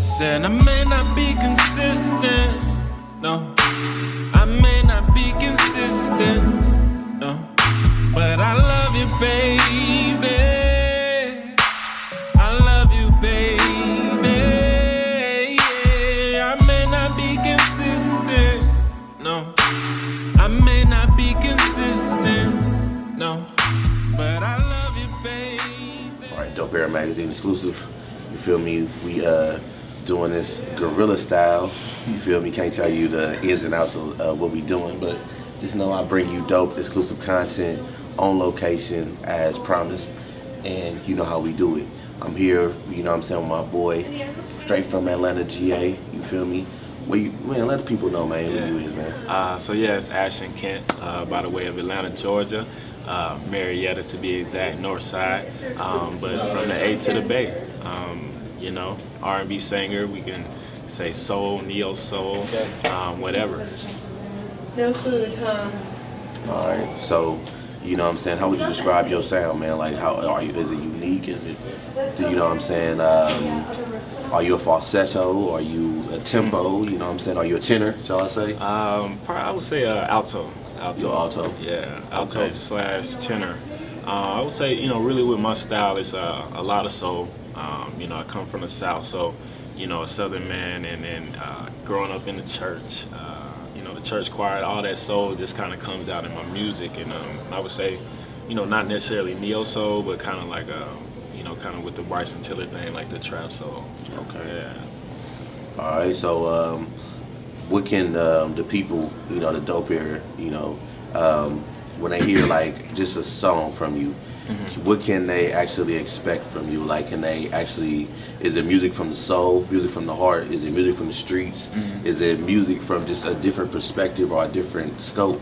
said I may not be consistent, no. I may not be consistent, no. But I love you, baby. I love you, baby. Yeah, I may not be consistent, no. I may not be consistent, no. But I love you, baby. Alright, Dope Era Magazine exclusive. You feel me? We doing this guerrilla style. You feel me? Can't tell you the ins and outs of what we doing, but just know I bring you dope exclusive content on location as promised, and you know how we do it. I'm here, you know what I'm saying, with my boy, straight from Atlanta, GA. You feel me? Man, let the people know, man, who you is, man. So yeah, it's Ashton Kent, by the way of Atlanta, Georgia. Marietta to be exact, north side, but from the A to the Bay. You know, R&B singer, we can say soul, neo soul, whatever. No food, huh? All right, so you know what I'm saying, how would you describe your sound, man? Like, how are you? Is it unique? Is it, you know what I'm saying? Are you a falsetto? Are you a tempo? You know what I'm saying? Are you a tenor? Shall I say? I would say alto. You're alto. Yeah, alto Okay. / tenor. I would say, you know, really with my style, it's a lot of soul. You know, I come from the South, so, you know, a Southern man, and then growing up in the church, you know, the church choir, all that soul just kind of comes out in my music. And I would say, you know, not necessarily neo soul, but kind of like, you know, kind of with the Bryson Tiller thing, like the trap soul. Okay. Yeah. All right, so what can the people, you know, the Dope Era, you know, when they hear like just a song from you, what can they actually expect from you? Like, can they actually, is it music from the soul, music from the heart? Is it music from the streets? Is it music from just a different perspective or a different scope?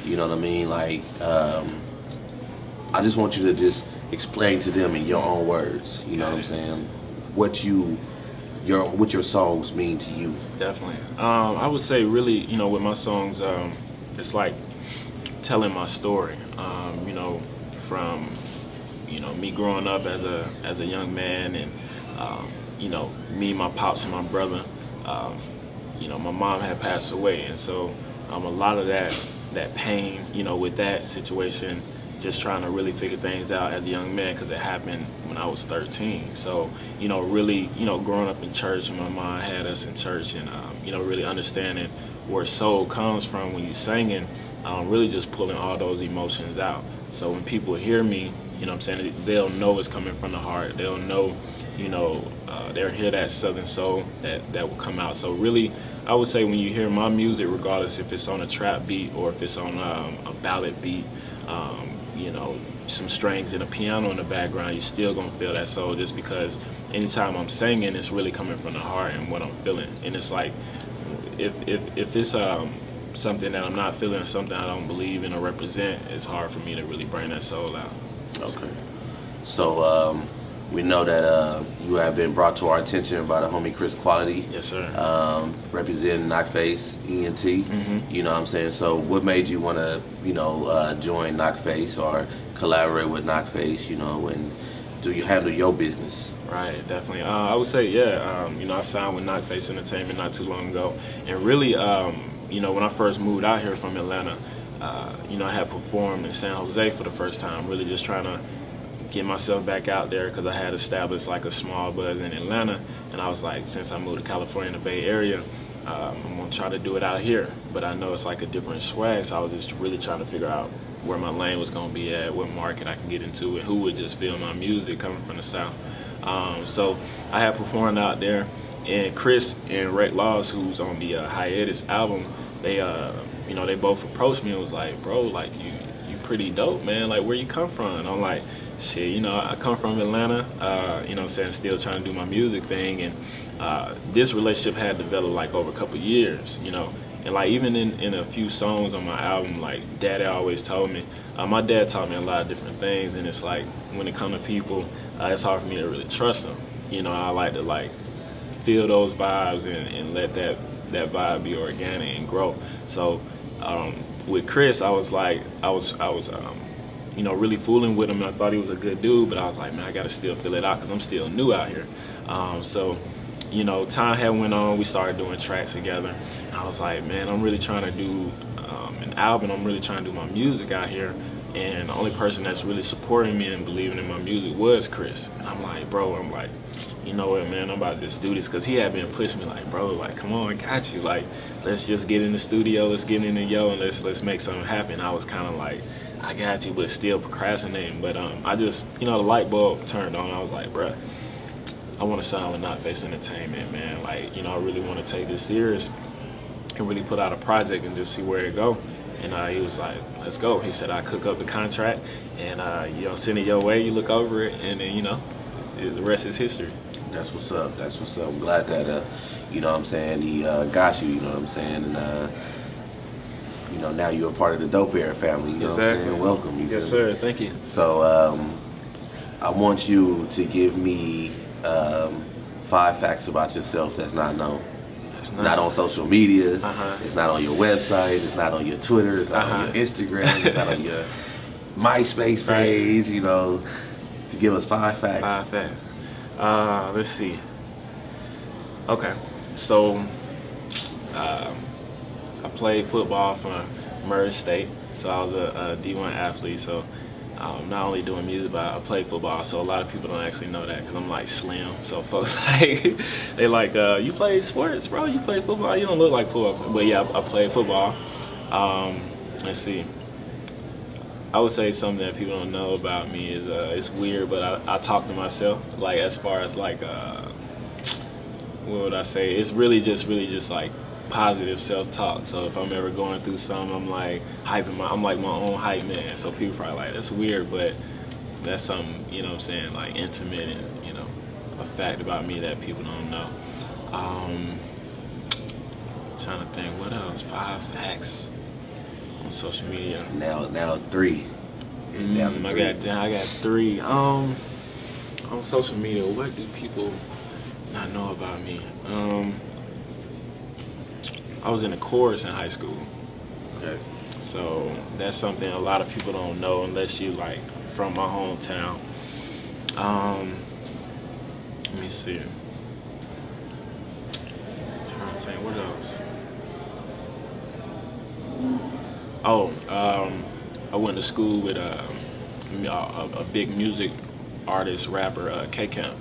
You know what I mean? Like, I just want you to just explain to them in your own words, you know what I'm saying, what your songs mean to you. Definitely. I would say really, you know, with my songs, it's like telling my story, you know, from, you know, me growing up as a young man, and you know, me, my pops, and my brother. You know, my mom had passed away, and so a lot of that pain, you know, with that situation, just trying to really figure things out as a young man, because it happened when I was 13. So, you know, really, you know, growing up in church, and my mom had us in church, and you know, really understanding where soul comes from when you're singing, really just pulling all those emotions out. So when people hear me, you know what I'm saying, they'll know it's coming from the heart. They'll know, you know, they'll hear that Southern soul that will come out. So really, I would say when you hear my music, regardless if it's on a trap beat or if it's on a ballad beat, you know, some strings and a piano in the background, you're still gonna feel that soul, just because anytime I'm singing, it's really coming from the heart and what I'm feeling. And it's like, if it's something that I'm not feeling, something I don't believe in or represent, it's hard for me to really bring that soul out. Okay. So we know that you have been brought to our attention by the homie Chris Quality. Yes, sir. Representing Knockface ENT. You know what I'm saying? So what made you want to, you know, join Knockface or collaborate with Knockface, you know, and do you handle your business? Right, definitely. I would say, yeah, you know, I signed with Knockface Entertainment not too long ago. And really, you know, when I first moved out here from Atlanta, you know, I had performed in San Jose for the first time, really just trying to get myself back out there, because I had established like a small buzz in Atlanta. And I was like, since I moved to California in the Bay Area, I'm gonna try to do it out here. But I know it's like a different swag, so I was just really trying to figure out where my lane was gonna be at, what market I can get into, and who would just feel my music coming from the South. So I had performed out there, and Chris and Rhett Laws, who's on the Hiatus album, they you know, they both approached me and was like, bro, like you pretty dope, man, like where you come from? And I'm like, shit, you know, I come from Atlanta, you know what I'm saying, still trying to do my music thing. And this relationship had developed like over a couple years, you know. And like even in a few songs on my album, like Daddy always told me, my dad taught me a lot of different things, and it's like when it comes to people, it's hard for me to really trust them. You know, I like to like feel those vibes and let that vibe be organic and grow. So with Chris, I was you know, really fooling with him, and I thought he was a good dude, but I was like, man, I gotta still fill it out, because I'm still new out here. So you know, time had went on. We started doing tracks together. And I was like, man, I'm really trying to do an album. I'm really trying to do my music out here. And the only person that's really supporting me and believing in my music was Chris. And I'm like, bro, you know what, man, I'm about to just do this. Because he had been pushing me like, bro, like, come on, I got you. Like, let's just get in the studio, let's get in the and let's make something happen. I was kind of like, I got you, but still procrastinating. But I just, you know, the light bulb turned on. I was like, bruh, I want to sign with Not Face Entertainment, man. Like, you know, I really want to take this serious and really put out a project and just see where it go. And he was like, let's go. He said, I cook up the contract and, you know, send it your way, you look over it, and then, you know, the rest is history. That's what's up. That's what's up. I'm glad that, you know what I'm saying, he got you, you know what I'm saying? And, you know, now you're a part of the Dope Era family, you know what I'm saying? Welcome. Yes, sir. Thank you. So, I want you to give me 5 facts about yourself that's not known. Not on social media. It's not on your website. It's not on your Twitter. It's not on your Instagram. It's not on your MySpace page. You know, to give us 5 facts. 5 facts. Let's see. Okay, so I played football for Murray State. So I was a D1 athlete. So not only doing music, but I play football. So a lot of people don't actually know that because I'm like slim. So folks like, they like, you play sports, bro? You play football? You don't look like football. But yeah, I play football. Let's see. I would say something that people don't know about me is it's weird, but I talk to myself. Like as far as like, what would I say? It's really just like positive self-talk. So if I'm ever going through something, I'm like I'm like my own hype man. So people probably like, that's weird, but that's something, you know what I'm saying, like intimate and, you know, a fact about me that people don't know. Trying to think, what else? 5 facts on social media. Now 3. I got 3. On social media, what do people not know about me? I was in a chorus in high school. Okay. So that's something a lot of people don't know unless you like from my hometown. Let me see. I'm trying to think, what else? Oh, I went to school with a big music artist, rapper, Kent.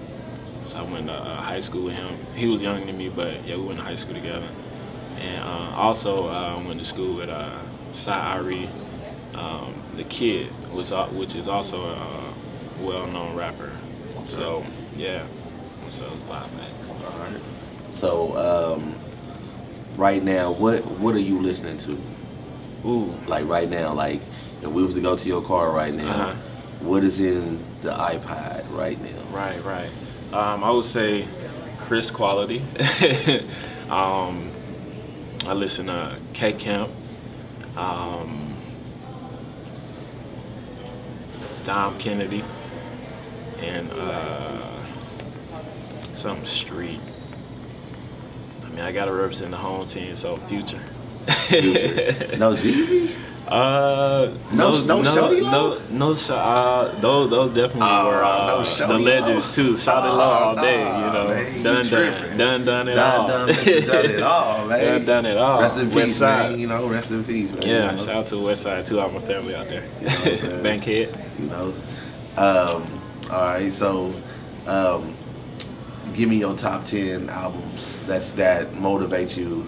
So I went to high school with him. He was younger than me, but yeah, we went to high school together. And also went to school with Ari, the Kid, which is also a well-known rapper. Okay. So yeah, so 5 facts. All right. So right now, what are you listening to? Ooh. Like right now, like if we was to go to your car right now, what is in the iPod right now? Right. I would say Chris quality. I listen to Kent, Dom Kennedy, and some street. I mean, I gotta represent the home team, so Future. No Jeezy? Those definitely were the legends too. Shout it all day, you know. Man, done it all. Done it all, man. Done it all. Rest in peace, man. You know, rest in peace, man. Yeah, you know? Shout out to West Side too. All my family out there. You know what I'm saying? Bankhead. You know. All right, so give me your top 10 albums that motivate you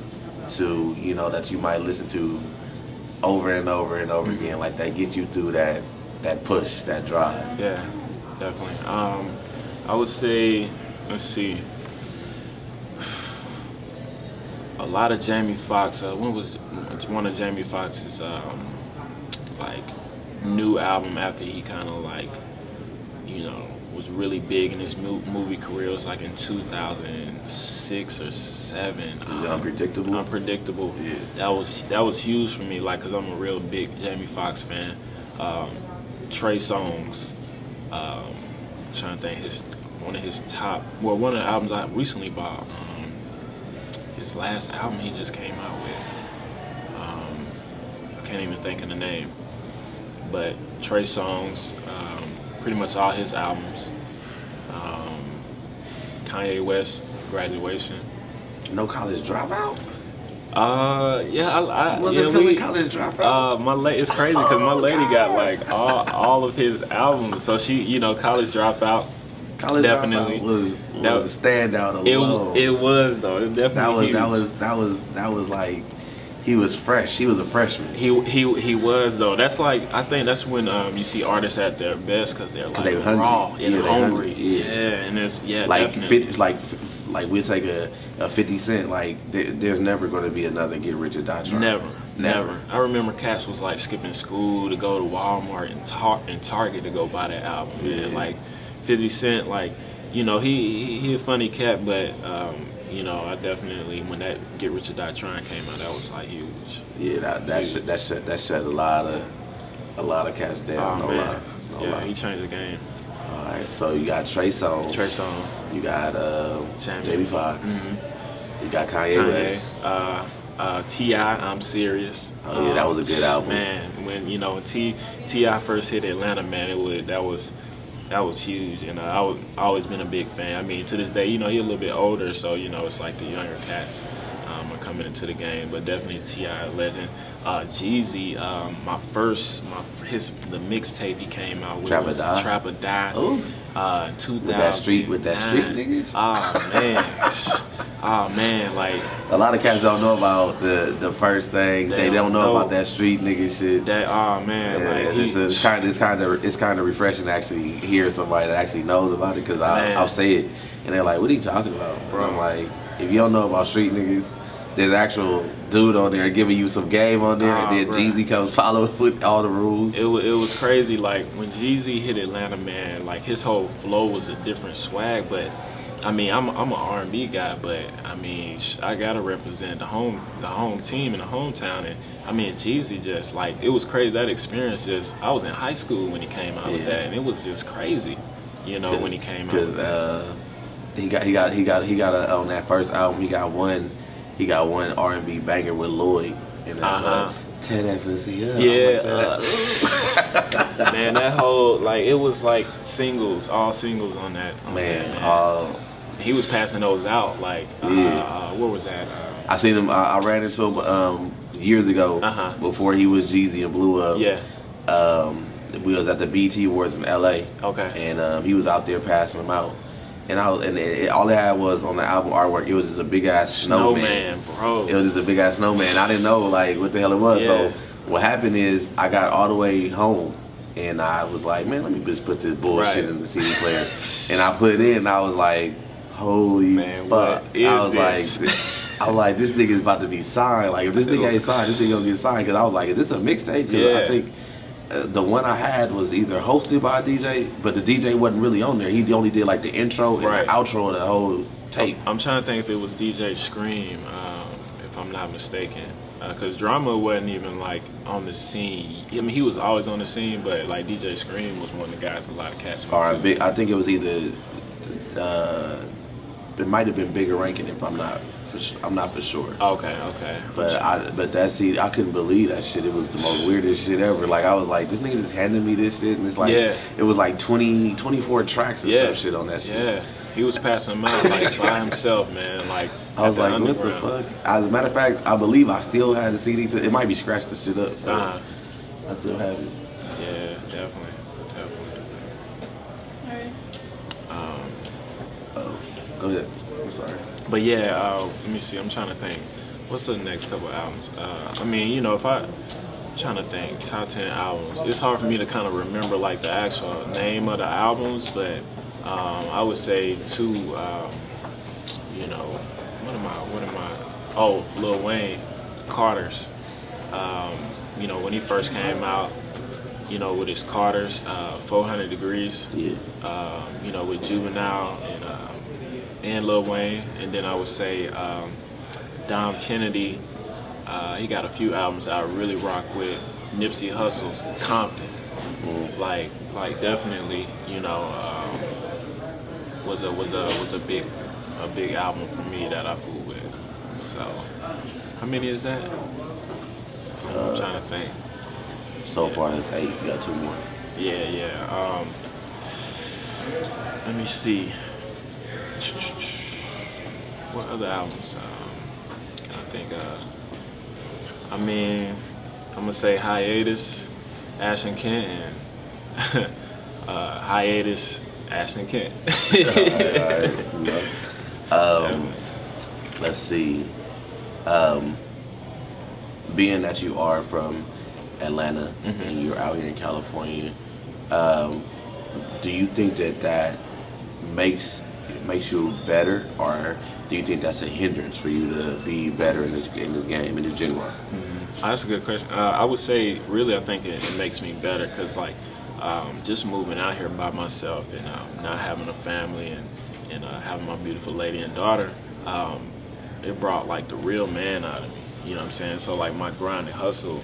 to, you know, that you might listen to over and over and over again, like that get you through that push, that drive. Yeah, definitely. I would say, let's see, a lot of Jamie Foxx. When was one of Jamie Foxx's like new album after he kind of like, you know, was really big in his movie career? It was like in 2006 or 7. Unpredictable. Unpredictable. Yeah. That was huge for me, like, cause I'm a real big Jamie Foxx fan. Trey Songz. Trying to think one of the albums I recently bought. His last album he just came out with. I can't even think of the name. But Trey Songz, pretty much all his albums. Kanye West, graduation. No college dropout? Yeah, Was yeah, it because of college dropout? It's crazy because my lady got like all of his albums. So she, college dropout. College definitely dropout was a standout alone. It was though. It definitely that was like he was fresh. He was a freshman. He was though. That's like I think that's when you see artists at their best because they're like they hungry. raw, they're hungry. Yeah, and it's like definitely. like we take a 50 Cent. Like there's never going to be another Get Rich or Die Trying. Never. I remember Cass was like skipping school to go to Walmart and Target to go buy that album. Yeah. Man. Like 50 Cent, like he a funny cat, but I definitely when that Get Rich or Die Trying came out, that was like huge. Yeah, that shut a lot of cats down. Oh, no man. lie. No lie. He changed the game. All right, so you got Trey Songz. You got Jamie Foxx. Mm-hmm. You got Kanye West. T.I. I'm Serious. Oh yeah, that was a good album. Man, when T.I. first hit Atlanta, man, that was huge, and I've always been a big fan. I mean, to this day, he a little bit older, so it's like the younger cats are coming into the game. But definitely T.I. legend. Jeezy, the mixtape he came out with Trap or was Die. Trap or Die. Ooh. 2000. With that street niggas. Oh man, like a lot of cats don't know about the first thing. They don't know about that street nigga shit. It's kind of refreshing to actually hear somebody that actually knows about it because I'll say it and they're like, "What are you talking about, bro?" I'm like, if you don't know about street niggas, there's actual dude on there giving you some game on there, and then Jeezy comes follow with all the rules. It was crazy. Like when Jeezy hit Atlanta, man, like his whole flow was a different swag. But I mean, I'm an R&B guy, but I mean, I gotta represent the home team in the hometown. And I mean, Jeezy just like it was crazy. That experience I was in high school when he came out with that, and it was just crazy, when he came out. Because he got on that first album. He got one R&B banger with Lloyd, and that's tear that pussy up. Man, that whole it was like all singles on that. Man. He was passing those out what was that? I seen him. I ran into him years ago before he was Jeezy and blew up. Yeah. We was at the BET Awards in LA. Okay. And he was out there passing them out. And all it had was on the album artwork. It was just a big ass snowman, bro. It was just a big ass snowman. I didn't know what the hell it was. Yeah. So what happened is I got all the way home, and I was like, man, let me just put this bullshit in the CD player. And I put it in, and I was like, holy fuck! I was like, this nigga's about to be signed. Like if this nigga ain't signed, this nigga gonna get signed. Because I was like, is this a mixtape? Because I think. The one I had was either hosted by a DJ, but the DJ wasn't really on there. He only did like the intro and the outro of the whole tape. I'm trying to think if it was DJ Scream, if I'm not mistaken. Because Drama wasn't even like on the scene. I mean, he was always on the scene, but like DJ Scream was one of the guys a lot of cats went to. I think it was either, it might have been Bigger Rankin if I'm not for sure. Okay. But that CD, I couldn't believe that shit. It was the most weirdest shit ever. Like I was like, this nigga just handed me this shit, and it's like it was like 24 tracks or some shit on that shit. Yeah, he was passing them out like by himself, man. Like I was like, what the fuck? As a matter of fact, I believe I still had the CD. It might be scratched the shit up. I still have it. Yeah, definitely. All right. Go ahead. I'm sorry. But yeah, let me see. I'm trying to think. What's the next couple albums? I mean, if I'm trying to think, top 10 albums. It's hard for me to kind of remember like the actual name of the albums, but I would say two. What am I? Oh, Lil Wayne, Carter's. When he first came out, with his Carter's, 400 Degrees. Yeah. With Juvenile and Lil Wayne, and then I would say Dom Kennedy. He got a few albums I really rock with. Nipsey Hussle's Compton, like definitely, was a big album for me that I fooled with. So, how many is that? I'm trying to think. So far, it's 8. You got 2 more. Yeah. Let me see. What other albums? Can I think? I mean, I'm gonna say Hiatus, Ashton Kent, and Hiatus, Ashton Kent. Let's see. Being that you are from Atlanta and you're out here in California, do you think that makes you better, or do you think that's a hindrance for you to be better in this game, in this genre? That's a good question. I would say, really, I think it makes me better because, like, just moving out here by myself and not having a family and having my beautiful lady and daughter, it brought, like, the real man out of me. You know what I'm saying? So, like, my grind and hustle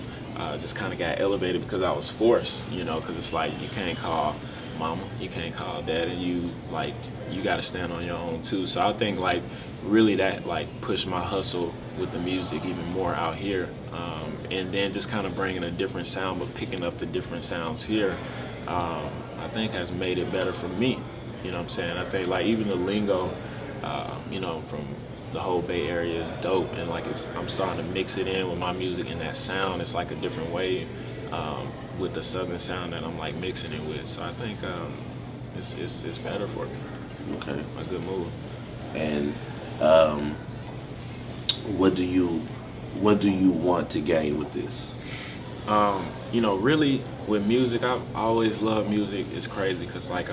just kind of got elevated because I was forced, you know, because it's like you can't call mama, you can't call daddy, you got to stand on your own too. So I think, like, really that, like, pushed my hustle with the music even more out here, and then just kind of bringing a different sound, but picking up the different sounds here, I think has made it better for me. You know what I'm saying? I think, like, even the lingo, you know, from the whole Bay Area is dope, and, like, I'm starting to mix it in with my music and that sound. It's like a different wave with the southern sound that I'm, like, mixing it with. So I think it's better for me. Okay. A good move. And what do you want to gain with this? You know, really with music, I've always loved music. It's crazy because, like,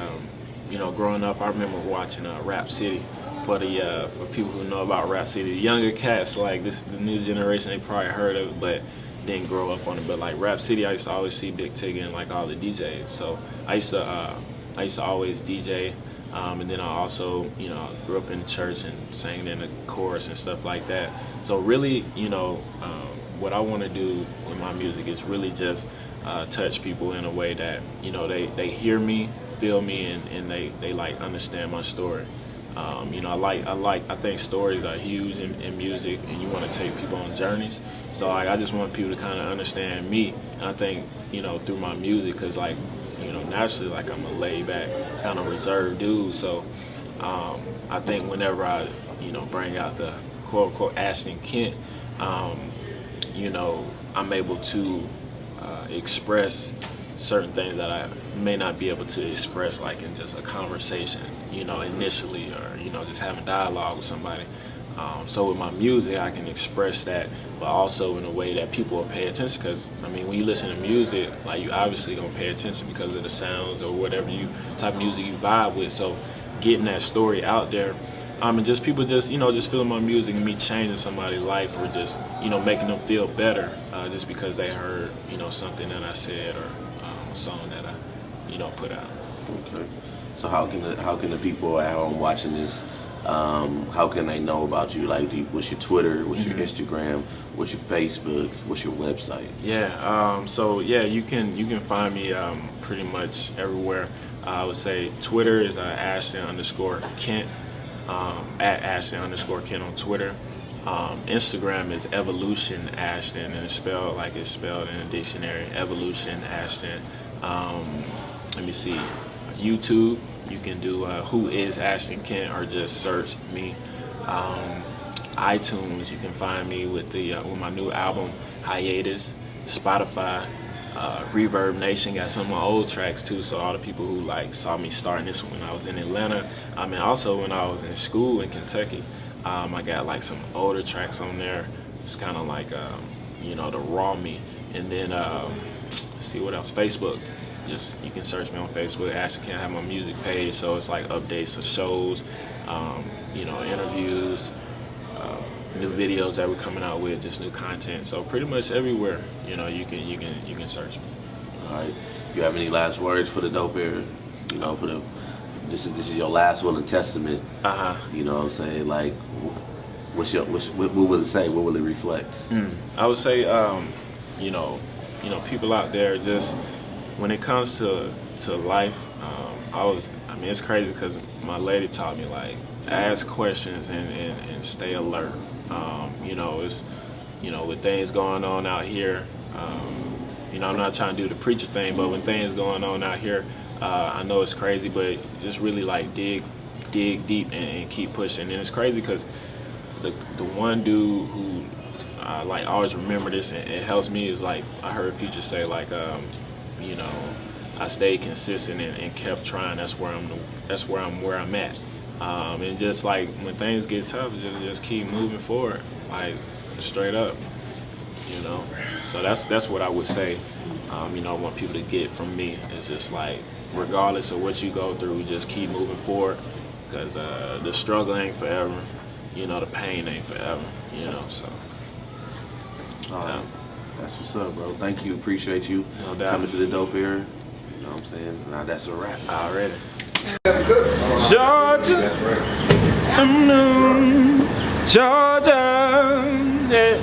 you know, growing up, I remember watching Rap City. For people who know about Rap City, the younger cats, like the new generation, they probably heard of it, but didn't grow up on it. But, like, Rap City, I used to always see Big Tigger and, like, all the DJs. So I used to always DJ, and then I also, you know, grew up in the church and sang in the chorus and stuff like that. So really, you know, what I want to do with my music is really just touch people in a way that, you know, they hear me, feel me, and they like understand my story. You know, I think stories are huge in music, and you want to take people on journeys. So I just want people to kind of understand me, and I think, you know, through my music, because, like, you know, naturally, like, I'm a laid back, kind of reserved dude. So I think whenever I, you know, bring out the quote unquote Ashton Kent, you know, I'm able to express certain things that I may not be able to express, like, in just a conversation, you know, initially, or, you know, just having dialogue with somebody. So with my music, I can express that, but also in a way that people will pay attention. Because, I mean, when you listen to music, like, you obviously gonna pay attention because of the sounds or whatever type of music you vibe with. So getting that story out there, and just people just, you know, just feeling my music and me changing somebody's life, or just, you know, making them feel better just because they heard, you know, something that I said, or a song that I, you know, put out. Okay. So how can the people at home watching this, how can they know about you? Like, what's your Twitter? What's your Instagram? What's your Facebook? What's your website? Yeah. So yeah, you can find me pretty much everywhere. I would say Twitter is Ashton_Kent, at Ashton_Kent on Twitter. Instagram is Evolution Ashton, and it's spelled like it's spelled in a dictionary, Evolution Ashton. Let me see. YouTube, you can do Who is Ashton Kent, or just search me. iTunes, you can find me with my new album Hiatus. Spotify, Reverb Nation got some of my old tracks too. So all the people who, like, saw me starting this when I was in Atlanta, and also when I was in school in Kentucky, I got, like, some older tracks on there. It's kind of like you know, the raw me. And then let's see what else. Facebook. Just, you can search me on Facebook. Ashton Kent, have my music page, so it's like updates of shows, you know, interviews, new videos that we're coming out with, just new content. So pretty much everywhere, you know, you can search me. All right. You have any last words for the dope era? You know, for this is your last will and testament. You know what I'm saying? Like, what will it say? What will it reflect? I would say, you know, people out there, just when it comes to life, I mean, it's crazy because my lady taught me, like, ask questions and stay alert. You know, it's, you know, with things going on out here, you know, I'm not trying to do the preacher thing, but when things going on out here, I know it's crazy, but just really, like, dig deep and keep pushing. And it's crazy because the one dude who like always remember this and it helps me is like I heard Future say like you know, I stayed consistent and kept trying. That's where I'm at. And just like when things get tough, just keep moving forward, like straight up. You know, so that's what I would say. You know, I want people to get from me. It's just like, regardless of what you go through, just keep moving forward, because the struggle ain't forever. You know, the pain ain't forever. You know, so. That's what's up, bro. Thank you. Appreciate you coming to the Dope Era. You know what I'm saying? Now that's a wrap. Already. Georgia, Georgia, yeah.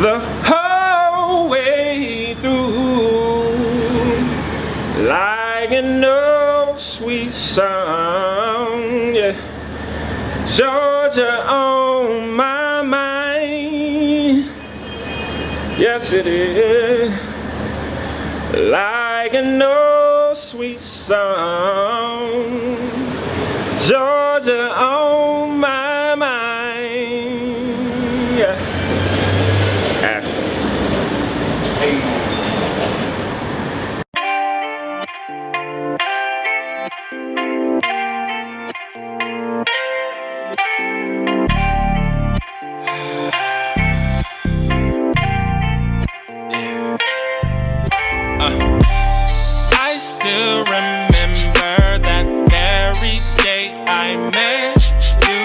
The whole way through, like an old sweet song, yeah. Georgia on my mind, yes it is. Like an old sweet song, Georgia on my mind, yeah. Ashton. I still remember that very day I met you.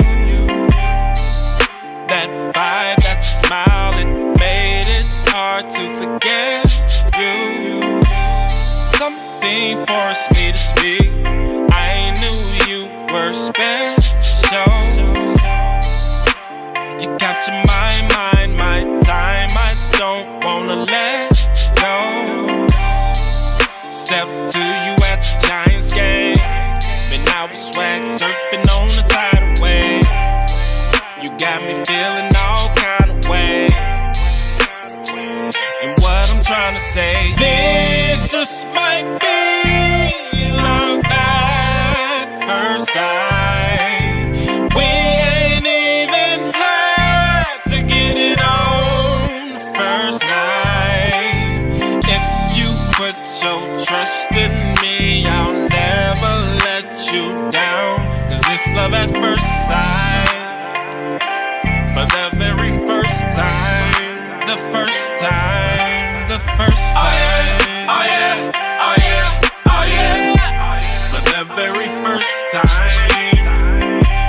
That vibe, that smile, it made it hard to forget you. Something forced me to speak. I knew you were special. You capture my mind, my time. I don't wanna let go. Step to you at the Giants game. Been out with swag, surfing on the tidal wave. You got me feeling all kind of ways. And what I'm trying to say, this just might be love at first sight. We ain't even have to get it on the first night. If you put your trust in me, I'll never let you down. 'Cause it's love at first sight. For the very first time, the first time, the first time. Oh yeah, oh yeah, oh yeah. For the very first time.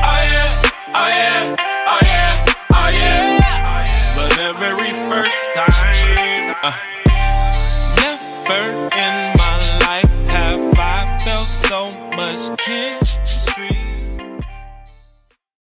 Oh yeah, oh yeah, oh yeah, oh yeah. For the very first time. Never in my life have I felt so much kinship.